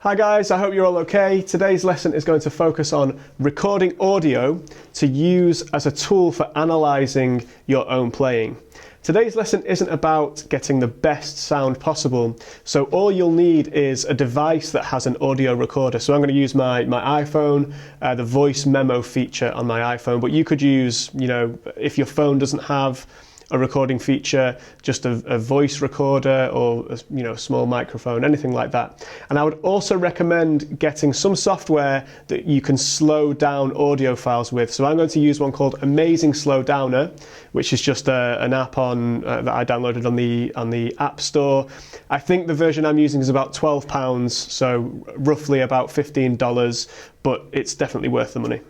Hi guys, I hope you're all okay. Today's lesson is going to focus on recording audio to use as a tool for analysing your own playing. Today's lesson isn't about getting the best sound possible, so all you'll need is a device that has an audio recorder. So I'm going to use my iPhone, the voice memo feature on my iPhone, but you could use, if your phone doesn't have a recording feature, just a voice recorder or a small microphone, anything like that. And I would also recommend getting some software that you can slow down audio files with. So I'm going to use one called Amazing Slowdowner, which is just an app that I downloaded on the App Store. I think the version I'm using is about £12, so roughly about $15, but it's definitely worth the money.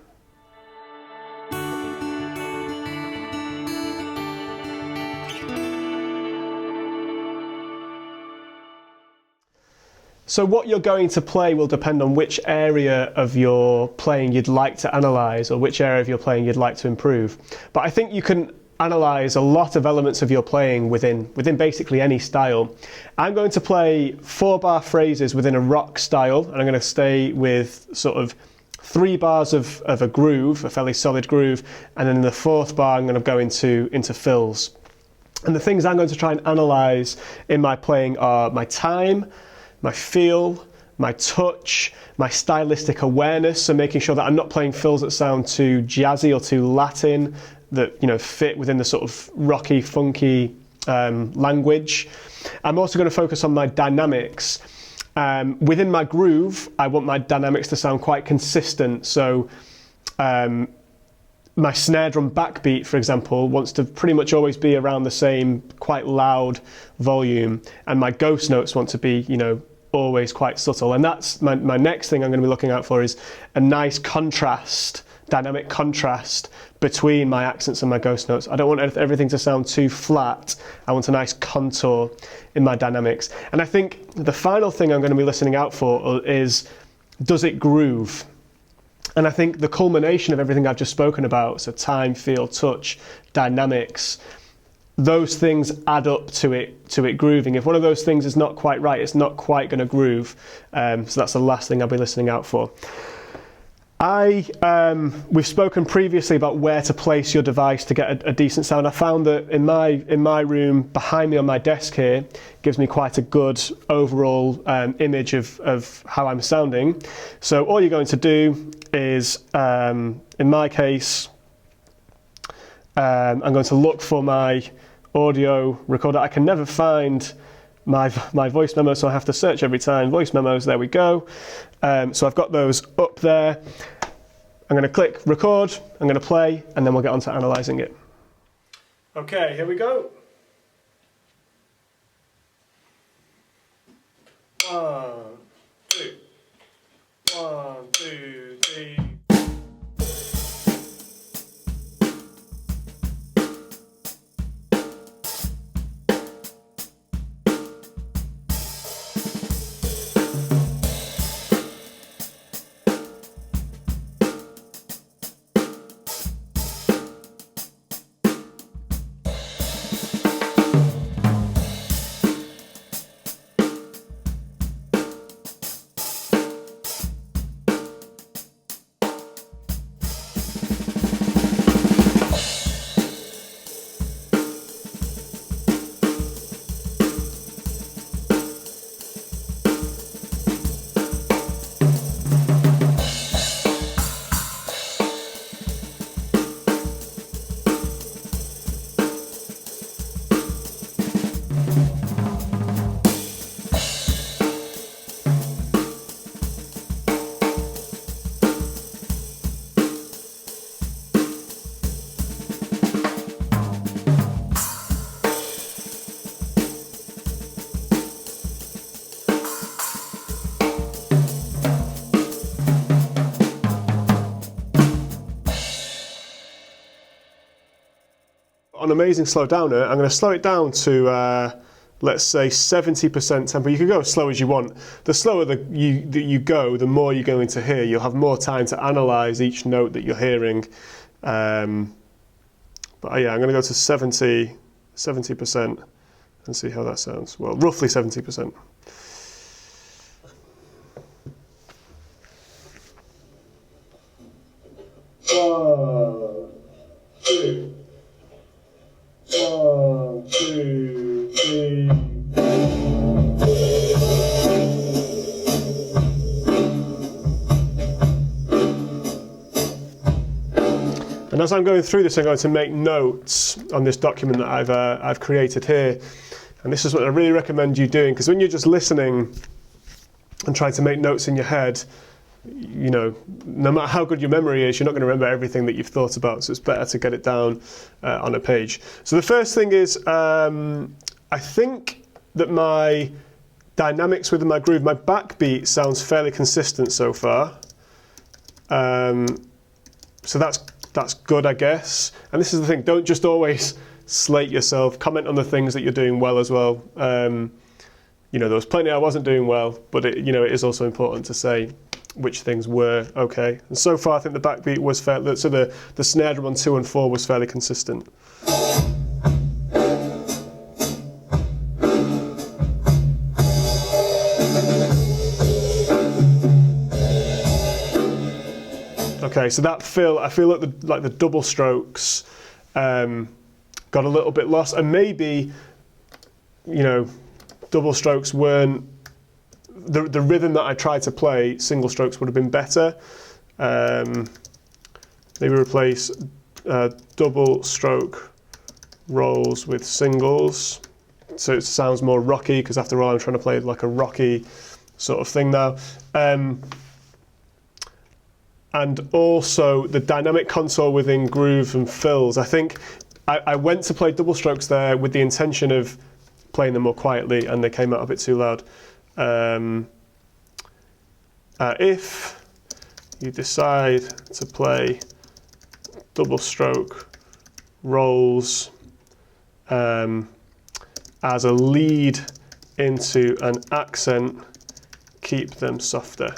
So what you're going to play will depend on which area of your playing you'd like to analyse, or which area of your playing you'd like to improve. But I think you can analyse a lot of elements of your playing within basically any style. I'm going to play 4-bar phrases within a rock style, and I'm going to stay with sort of 3 bars of a groove, a fairly solid groove, and then in the 4th bar I'm going to go into fills. And the things I'm going to try and analyse in my playing are my time, my feel, my touch, my stylistic awareness, so making sure that I'm not playing fills that sound too jazzy or too Latin, that fit within the sort of rocky, funky language. I'm also going to focus on my dynamics. Within my groove, I want my dynamics to sound quite consistent, so my snare drum backbeat, for example, wants to pretty much always be around the same quite loud volume, and my ghost notes want to be, always quite subtle. And that's my next thing I'm going to be looking out for, is a nice contrast, dynamic contrast between my accents and my ghost notes. I don't want everything to sound too flat. I want a nice contour in my dynamics. And I think the final thing I'm going to be listening out for is, does it groove? And I think the culmination of everything I've just spoken about, so time, feel, touch, dynamics, those things add up to it grooving. If one of those things is not quite right, it's not quite going to groove. So that's the last thing I'll be listening out for. We've spoken previously about where to place your device to get a decent sound. I found that in my room, behind me on my desk here, gives me quite a good overall image of how I'm sounding. So all you're going to do is, in my case, I'm going to look for my audio recorder. I can never find my voice memo, so I have to search every time. Voice memos, there we go. So I've got those up there. I'm going to click record, I'm going to play, and then we'll get on to analysing it. Okay, here we go. 1, 2. 1, 2, 3. On Amazing Slowdowner, I'm going to slow it down to, let's say, 70% tempo. You can go as slow as you want. The slower that you go, the more you're going to hear. You'll have more time to analyse each note that you're hearing. But yeah, I'm going to go to 70% and see how that sounds. Well, roughly 70%. And as I'm going through this, I'm going to make notes on this document that I've created here. And this is what I really recommend you doing, because when you're just listening and trying to make notes in your head, you know, no matter how good your memory is, you're not going to remember everything that you've thought about. So it's better to get it down on a page. So the first thing is, I think that my dynamics within my groove, my backbeat sounds fairly consistent so far. So that's good, I guess. And this is the thing, don't just always slate yourself. Comment on the things that you're doing well as well. You know, there was plenty I wasn't doing well, but it is also important to say which things were okay. And so far, I think the backbeat was fair. So the snare drum on 2 and 4 was fairly consistent. Okay, so that I feel like the double strokes got a little bit lost, and maybe, you know, double strokes weren't the rhythm that I tried to play. Single strokes would have been better. Maybe replace double stroke rolls with singles, so it sounds more rocky, because after all, I'm trying to play like a rocky sort of thing now. And also the dynamic console within groove and fills. I think I went to play double strokes there with the intention of playing them more quietly, and they came out a bit too loud. If you decide to play double stroke rolls as a lead into an accent, keep them softer.